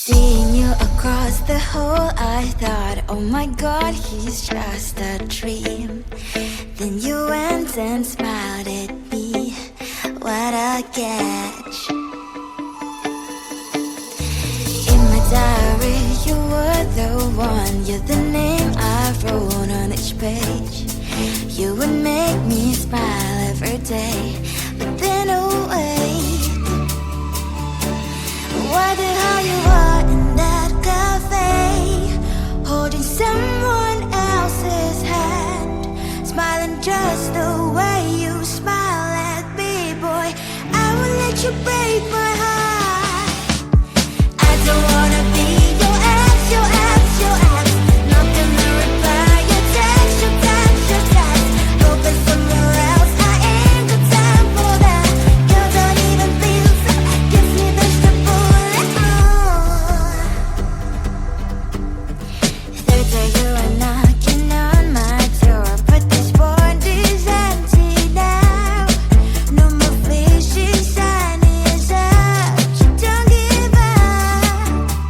Seeing you across the hall, I thought, oh my God, he's just a dream. Then you went and smiled at me, what a catch. In my diary, you were the one, you're the name I wrote on each page. You would make me smile every day, but then oh wait, wonder how you are in that cafe, holding someone else's hand, smiling just the way you smile at me, boy. I will let you break my heart. I don't wanna be your ex, your ex, your ex. Not gonna reply your text, your text, your text. Hoping somewhere else, I ain't got time for that. You don't even feel so, gives me vegetable. Third day you are knocking on my door, but this board is empty now. No more fishes, shiny as up. You don't give up.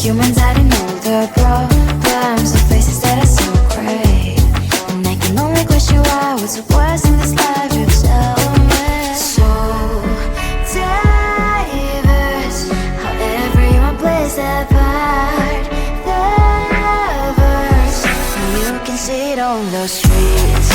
humans hiding all their problems, the faces that are so gray. And I can only question why, what's the worst in this life, you tell me. So diverse, how everyone plays their part. The verse, you can see it on the streets.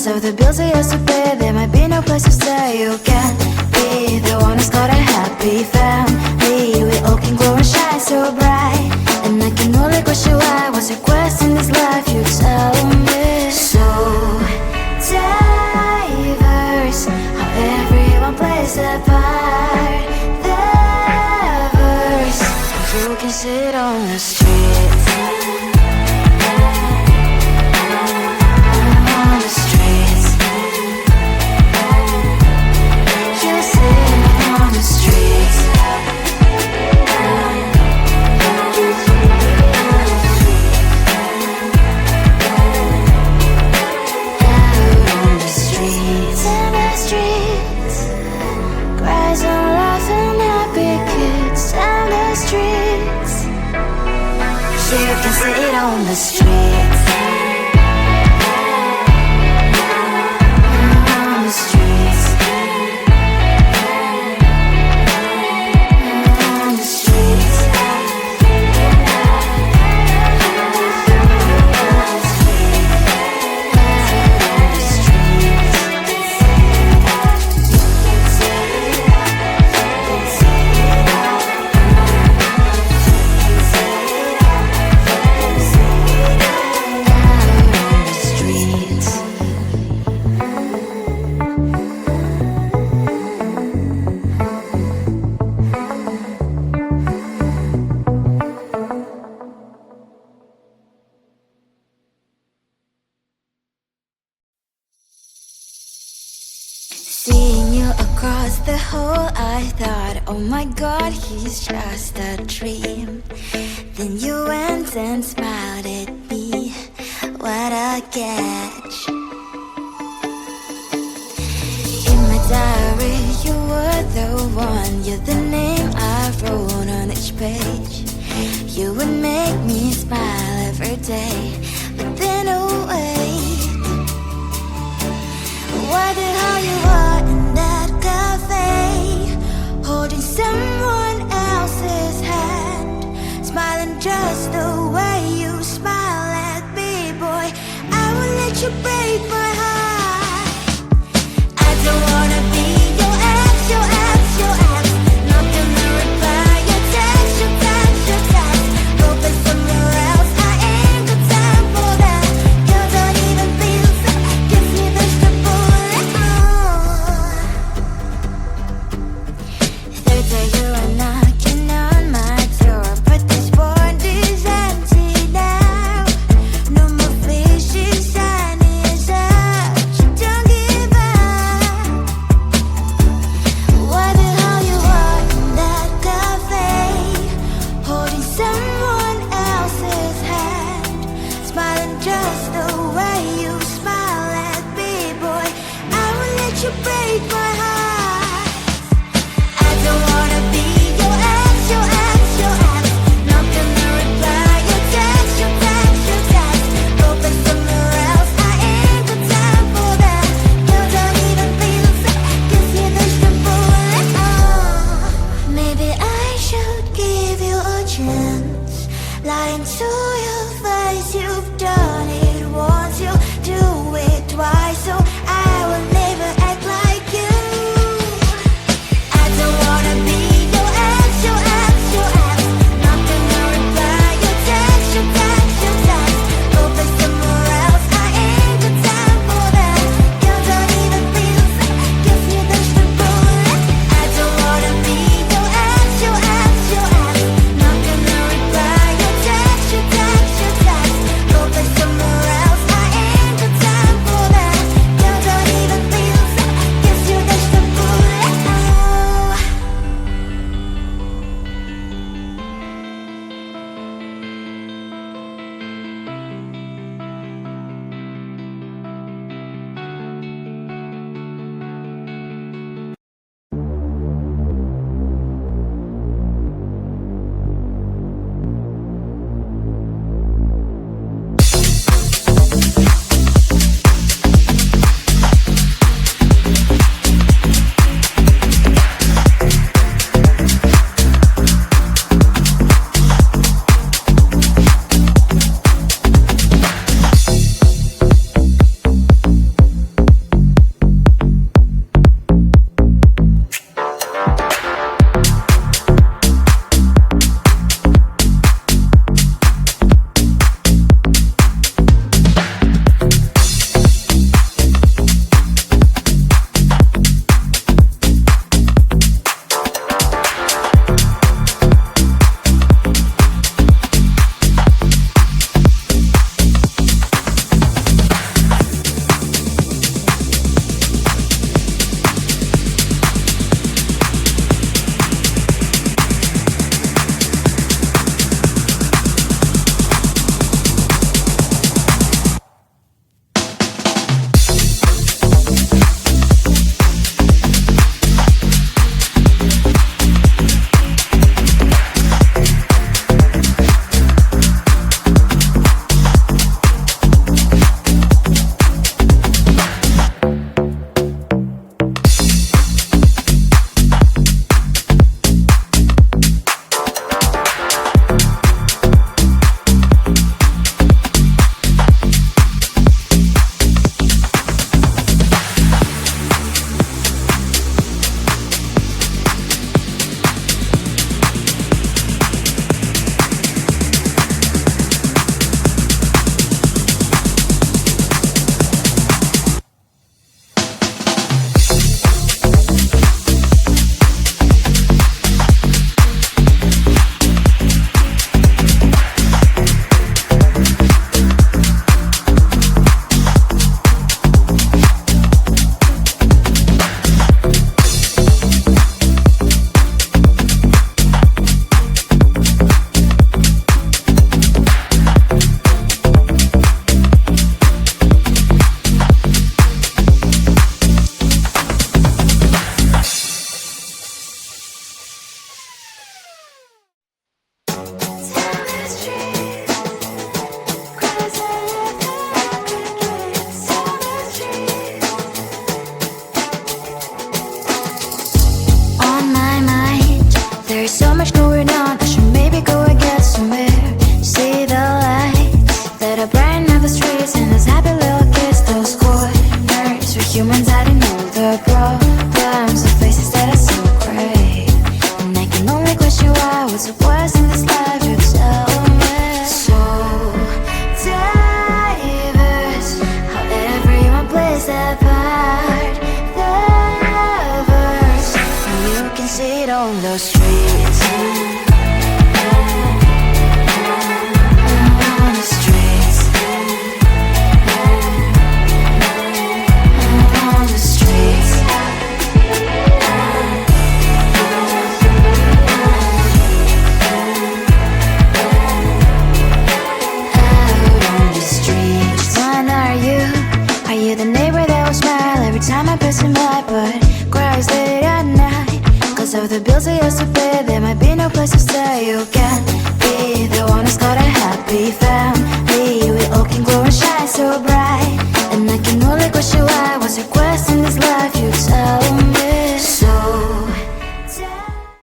Of the bills I used to pay, there might be no place to stay. You can't be the one who's got a happy family. We all can grow and shine so bright. And I can only question why, what's your quest in this life, you tell me. So diverse, how everyone plays their part. The verse, you can sit on the streets. Sit on the streets. On the streets. On the streets. Seeing you across the hall, I thought, oh my God, he's just a dream. Then you went and smiled at me. What a catch. In my diary, you were the one. You're the name I wrote on each page. You would make me smile every day. But then, oh wait, why the hell you are in that cafe, holding someone else's hand, smiling just the way you smile at me, boy. I will let you break my heart. I don't wanna be your ex, your ex, your ex. Not gonna reply your text, your text, your text. Go play somewhere else, I ain't got time for that. You don't even feel so, gives me vegetable. Third day you are knocking on my door, but this board is empty now. No more fishy shiny as up. Don't give up. Why the hell you are in that cafe, holding someone else's hand, smiling just the way you smile at me, boy. I will let you break my heart. I don't wanna be your ex, your ex, your ex. Not gonna reply your text, your text, your text. Go play somewhere else, I ain't got time for that. You don't even feel so, gives me vegetable. Maybe I should give you a chance. Lying to your face, you've done it once. You